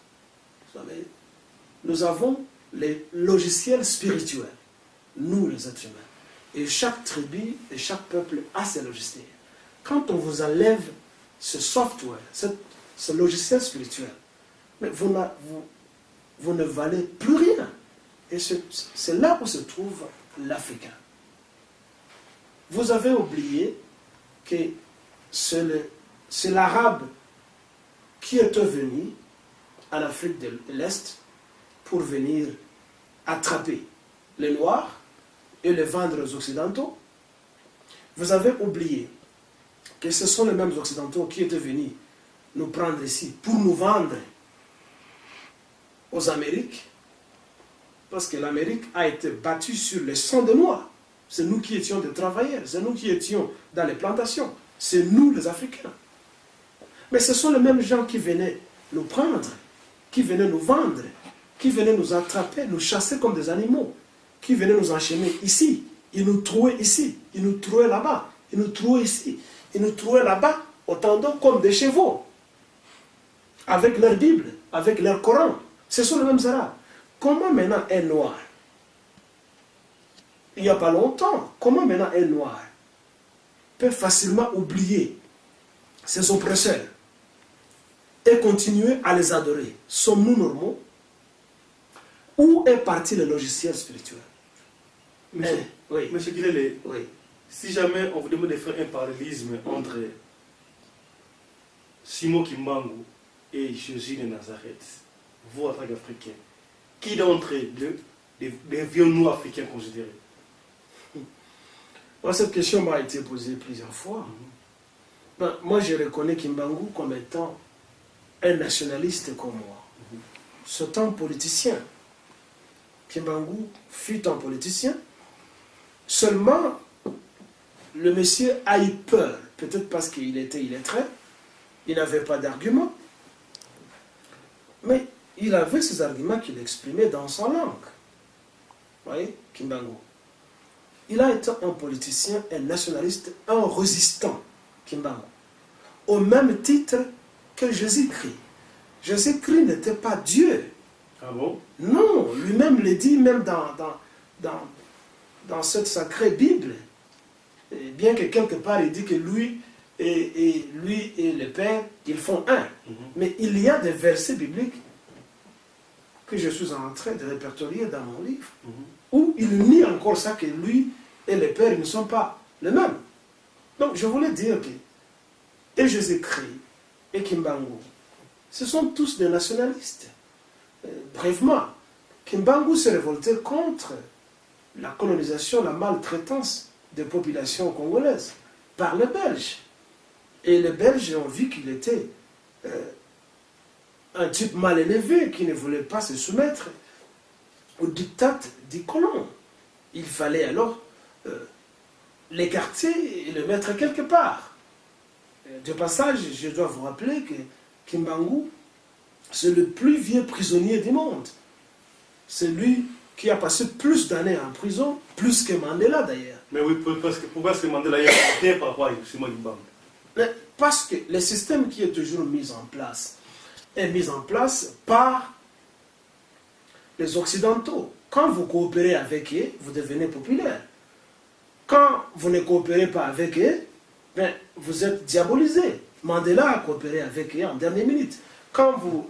Vous savez, nous avons les logiciels spirituels. Nous, les êtres humains. Et chaque tribu et chaque peuple a ses logiciels. Quand on vous enlève ce software, ce logiciel spirituel, mais vous ne valez plus rien. Et c'est là où se trouve l'Africain. Vous avez oublié que c'est l'Arabe qui est venu en Afrique de l'Est pour venir attraper les Noirs et les vendre aux Occidentaux. Vous avez oublié que ce sont les mêmes Occidentaux qui étaient venus nous prendre ici pour nous vendre aux Amériques, parce que l'Amérique a été battue sur le sang des Noirs. C'est nous qui étions des travailleurs, c'est nous qui étions dans les plantations, c'est nous les Africains. Mais ce sont les mêmes gens qui venaient nous prendre, qui venaient nous vendre, qui venaient nous attraper, nous chasser comme des animaux, qui venaient nous enchaîner ici, ils nous trouaient ici, ils nous trouaient là-bas, ils nous trouaient ici, ils nous trouaient là-bas, au tendon comme des chevaux, avec leur Bible, avec leur Coran. Ce sont les mêmes Arabes. Comment maintenant un Noir, il n'y a pas longtemps, comment maintenant un Noir peut facilement oublier ses oppresseurs et continuer à les adorer? Sommes-nous normaux? Où est parti le logiciel spirituel? Oui. Monsieur Guillet, Oui. si jamais on vous demande de faire un parallélisme entre Simon Kimbangu et Jésus de Nazareth, vous en tant qu'Africain, qui d'entre eux deux devions-nous Africains considérés? Cette question m'a été posée plusieurs fois. Moi, je reconnais Kimbangu comme étant un nationaliste comme moi. C'est un politicien. Kimbangu fut un politicien. Seulement, le monsieur a eu peur, peut-être parce qu'il était illettré, il n'avait pas d'arguments, mais il avait ces arguments qu'il exprimait dans sa langue. Vous voyez, Kimbangu. Il a été un politicien, un nationaliste, un résistant, Kimbangu. Au même titre que Jésus-Christ. Jésus-Christ n'était pas Dieu. Ah bon? Non, lui-même le dit, même dans cette sacrée Bible. Et bien que quelque part il dit que lui et le Père, ils font un. Mais il y a des versets bibliques que je suis en train de répertorier dans mon livre, où il nie encore ça, que lui et le Père ne sont pas les mêmes. Donc je voulais dire que et Jésus-Christ et Kimbangu, ce sont tous des nationalistes. Brièvement, Kimbangu s'est révolté contre la colonisation, la maltraitance des populations congolaises par les Belges. Et les Belges ont vu qu'il était un type mal élevé qui ne voulait pas se soumettre au diktat du colon. Il fallait alors l'écarter et le mettre quelque part. De passage, je dois vous rappeler que Kimbangu, c'est le plus vieux prisonnier du monde. C'est lui qui a passé plus d'années en prison, plus que Mandela d'ailleurs. Mais oui, parce que pourquoi est-ce que Mandela est par rapport à Simon Kimbangu? Parce que le système qui est toujours mis en place, est mise en place par les Occidentaux. Quand vous coopérez avec eux, vous devenez populaire. Quand vous ne coopérez pas avec eux, ben, vous êtes diabolisé. Mandela a coopéré avec eux en dernière minute. Quand vous...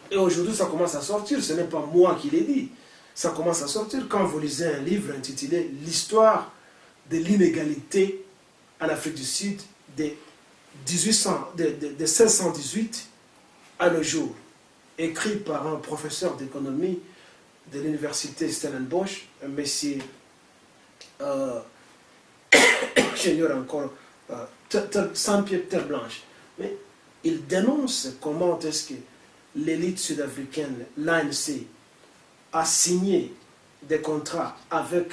Et aujourd'hui, ça commence à sortir. Ce n'est pas moi qui l'ai dit. Ça commence à sortir quand vous lisez un livre intitulé « L'histoire de l'inégalité en Afrique du Sud de 1618 à nos jours », écrit par un professeur d'économie de l'université Stellenbosch, un monsieur, j'ignore encore, sans pied de terre blanche. Mais il dénonce comment est-ce que l'élite sud-africaine, l'ANC, a signé des contrats avec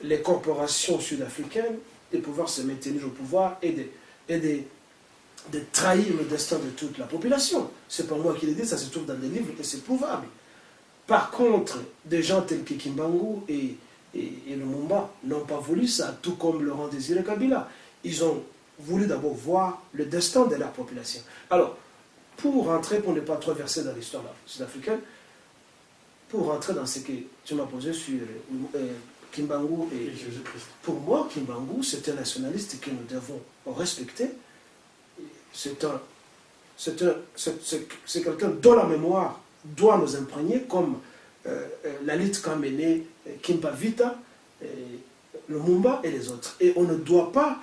les corporations sud-africaines de pouvoir se maintenir au pouvoir et de trahir le destin de toute la population. C'est pas moi qui le dis, ça se trouve dans des livres et c'est prouvable. Par contre, des gens tels que Kimbangu et Lumumba n'ont pas voulu ça, tout comme Laurent Désiré Kabila. Ils ont voulu d'abord voir le destin de leur population. Alors, pour rentrer, pour ne pas trop verser dans l'histoire sud-africaine, pour rentrer dans ce que tu m'as posé sur Kimbangu et Jésus-Christ. Pour moi, Kimbangu, c'est un nationaliste que nous devons respecter. C'est quelqu'un dont la mémoire doit nous imprégner, comme la lutte qu'a menée Kimpa Vita, Lumumba et les autres. Et on ne doit pas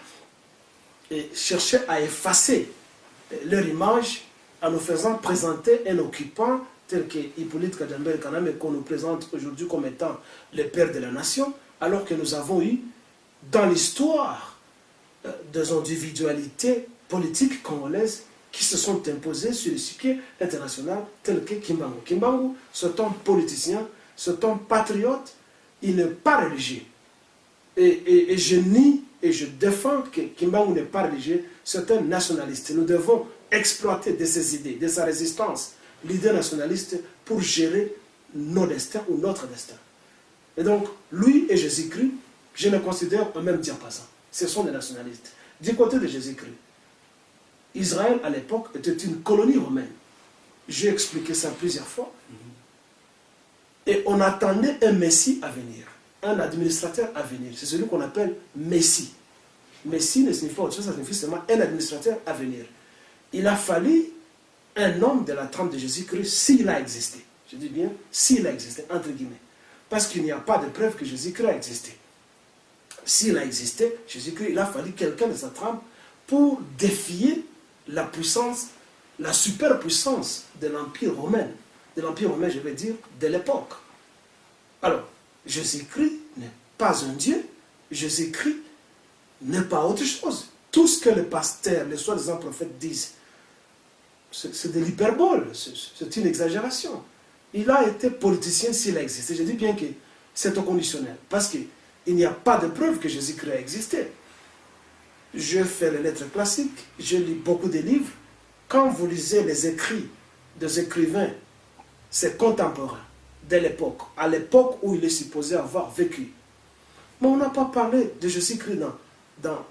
chercher à effacer leur image en nous faisant présenter un occupant tel que Hippolyte Kajambel Kaname, qu'on nous présente aujourd'hui comme étant le père de la nation, alors que nous avons eu dans l'histoire des individualités politiques congolaises qui se sont imposées sur le circuit international tel que Kimbangu. Kimbangu, c'est un politicien, c'est un patriote, il n'est pas religieux. Et je nie et je défends que Kimbangu n'est pas religieux, c'est un nationaliste. Nous devons exploiter de ses idées, de sa résistance, l'idée nationaliste pour gérer nos destins ou notre destin. Et donc, lui et Jésus-Christ, je les considère au même diapason. Ce sont des nationalistes. Du côté de Jésus-Christ, Israël, à l'époque, était une colonie romaine. J'ai expliqué ça plusieurs fois. Et on attendait un Messie à venir, un administrateur à venir. C'est celui qu'on appelle Messie. Messie ne signifie pas autre chose, ça signifie seulement un administrateur à venir. Il a fallu un homme de la trempe de Jésus-Christ, s'il a existé. Je dis bien, s'il a existé, entre guillemets. Parce qu'il n'y a pas de preuve que Jésus-Christ a existé. S'il a existé, Jésus-Christ, il a fallu quelqu'un de sa trempe pour défier la puissance, la superpuissance de l'Empire romain. De l'Empire romain, je vais dire, de l'époque. Alors, Jésus-Christ n'est pas un Dieu. Jésus-Christ n'est pas autre chose. Tout ce que les pasteurs, les soi-disant prophètes disent, c'est de l'hyperbole, c'est une exagération. Il a été politicien s'il a existé. Je dis bien que c'est au conditionnel, parce qu'il n'y a pas de preuve que Jésus-Christ a existé. Je fais les lettres classiques, je lis beaucoup de livres. Quand vous lisez les écrits des écrivains, c'est contemporain de l'époque, à l'époque où il est supposé avoir vécu. Mais on n'a pas parlé de Jésus-Christ dans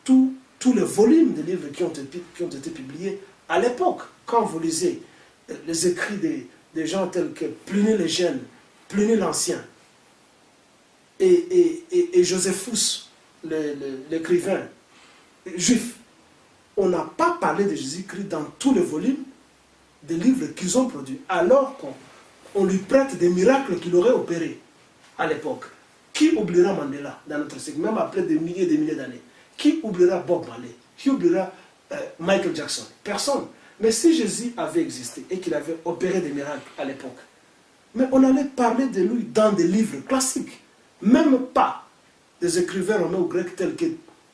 tous les volumes de livres qui ont été publiés à l'époque. Quand vous lisez les écrits des gens tels que Pliny le Jeune, Pliny l'Ancien, et Joséphus, l'écrivain juif, on n'a pas parlé de Jésus-Christ dans tous les volumes des livres qu'ils ont produits, alors qu'on lui prête des miracles qu'il aurait opérés à l'époque. Qui oubliera Mandela dans notre siècle, même après des milliers et des milliers d'années? Qui oubliera Bob Marley? Qui oubliera Michael Jackson? Personne. Mais si Jésus avait existé et qu'il avait opéré des miracles à l'époque, mais on allait parler de lui dans des livres classiques, même pas des écrivains romains ou grecs tels que,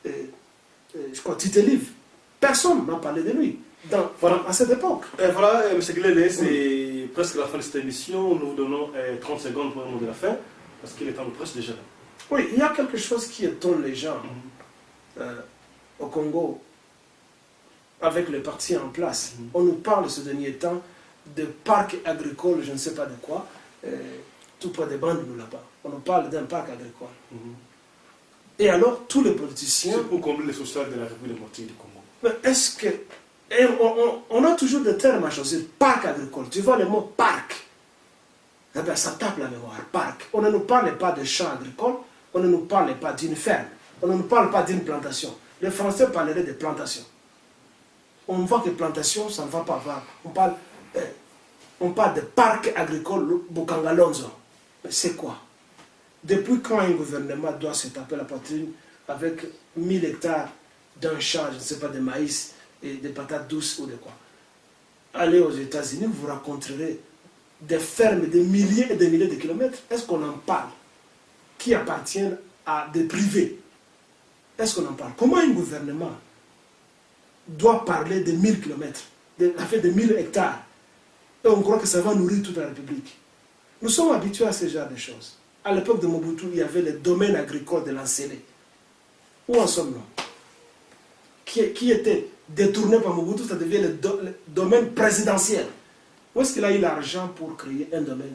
je crois, Tite Live. Personne n'a parlé de lui à cette époque. Et voilà, M. Guilele, c'est presque la fin de cette émission. Nous vous donnons 30 secondes pour le mot de la fin, parce qu'il est temps de presque déjà là. Oui, il y a quelque chose qui étonne les gens au Congo avec le parti en place. On nous parle ce dernier temps de parcs agricoles, je ne sais pas de quoi, tout près des bandes nous là-bas. On nous parle d'un parc agricole. Et alors, tous les politiciens... C'est pour combler les social de la République démocratique du Congo. Mais est-ce que Et on a toujours des termes à choisir. Parc agricole. Tu vois le mot parc. Eh bien, ça tape la mémoire. Parc. On ne nous parle pas de champ agricole. On ne nous parle pas d'une ferme. On ne nous parle pas d'une plantation. Les Français parleraient de plantation. On voit que plantation, ça ne va pas avoir. On parle de parc agricole Bukangalonzo. C'est quoi? Depuis quand un gouvernement doit se taper la poitrine avec 1000 hectares d'un champ, je ne sais pas, de maïs et de patates douces ou de quoi? Allez aux États-Unis, vous rencontrerez des fermes de milliers et de milliers de kilomètres. Est-ce qu'on en parle? Qui appartiennent à des privés? Est-ce qu'on en parle? Comment un gouvernement doit parler de 1000 kilomètres, de 1000 hectares, et on croit que ça va nourrir toute la République? Nous sommes habitués à ce genre de choses. À l'époque de Mobutu, il y avait le domaine agricole de l'Ancélé. Où en sommes-nous? Qui était détourné par Mobutu, ça devient le domaine présidentiel. Où est-ce qu'il a eu l'argent pour créer un domaine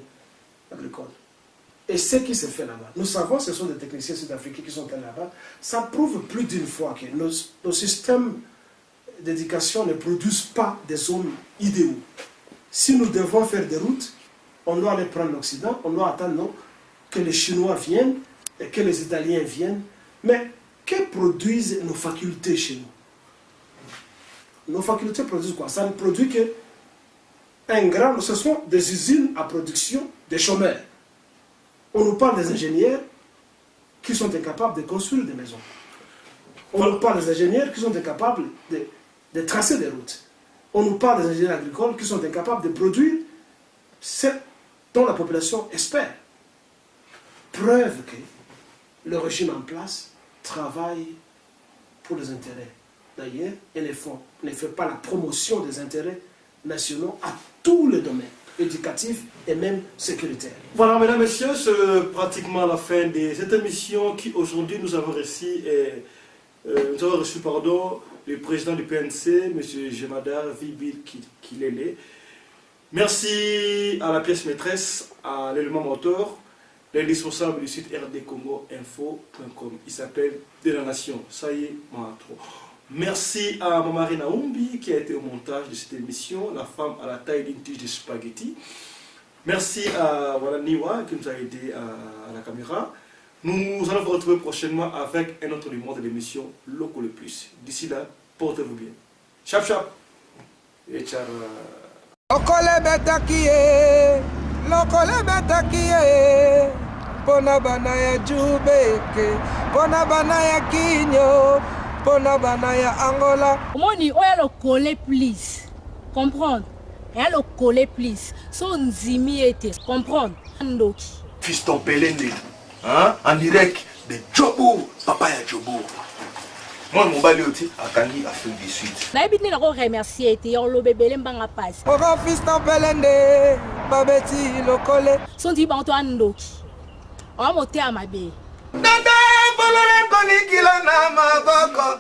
agricole? Et ce qui se fait là-bas, nous savons, ce sont des techniciens sud-africains qui sont allés là-bas, ça prouve plus d'une fois que nos systèmes d'éducation ne produisent pas des hommes idéaux. Si nous devons faire des routes, on doit aller prendre l'Occident, on doit attendre que les Chinois viennent et que les Italiens viennent. Mais que produisent nos facultés chez nous? Nos facultés produisent quoi? Ça ne produit que ce sont des usines à production de chômeurs. On nous parle des ingénieurs qui sont incapables de construire des maisons. On nous parle des ingénieurs qui sont incapables de tracer des routes. On nous parle des ingénieurs agricoles qui sont incapables de produire ce dont la population espère. Preuve que le régime en place travaille pour les intérêts d'ailleurs et ne fait pas la promotion des intérêts nationaux à tous les domaines, éducatifs et même sécuritaires. Voilà, mesdames, messieurs, c'est pratiquement la fin de cette émission qui aujourd'hui nous avons reçu, le président du PNC, M. Jemadar Vibil Kilele. Merci à la pièce maîtresse, à l'élément moteur, l'indispensable du site rdcongoinfo.com. Il s'appelle De la Nation. Ça y est, Mahatro. Merci à Mamari Naoumbi qui a été au montage de cette émission, la femme à la taille d'une tige de spaghetti. Merci à Niwa qui nous a aidé à la caméra. Nous allons vous retrouver prochainement avec un autre numéro de l'émission Loco le Plus. D'ici là, portez-vous bien. Chap chap et ciao. Lokole beta kie, pona bana ya jubeke, pona bana ya kinyo, pona bana ya Angola. Comment on dit, oh, il y a le coller please, comprendre? Il y a le coller please, son zimi était, comprendre? Fiston Pelende, hein? En direct de Djobo, papa ya Djobo. Moi, mon balioti a Kangi Afrique du Sud. Na ebitni na ko remercier te on lo bebele mbanga passe. Ora Fiston Pelende, babeti lokole. Son di banto andoki. O mote amabe. Dada bolore koni kilo na maboko.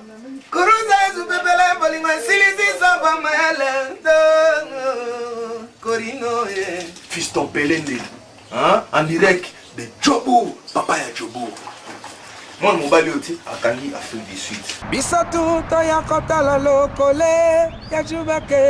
Kuruza zu bebele bolinga silisi samba mele. Korino e. Fiston Pelende, hein? En direct de Djobo, papa ya Djobo. Moi, mon balioti a Kangi Afrique du Sud. Bisatu to ya kota la lokole ya jubake.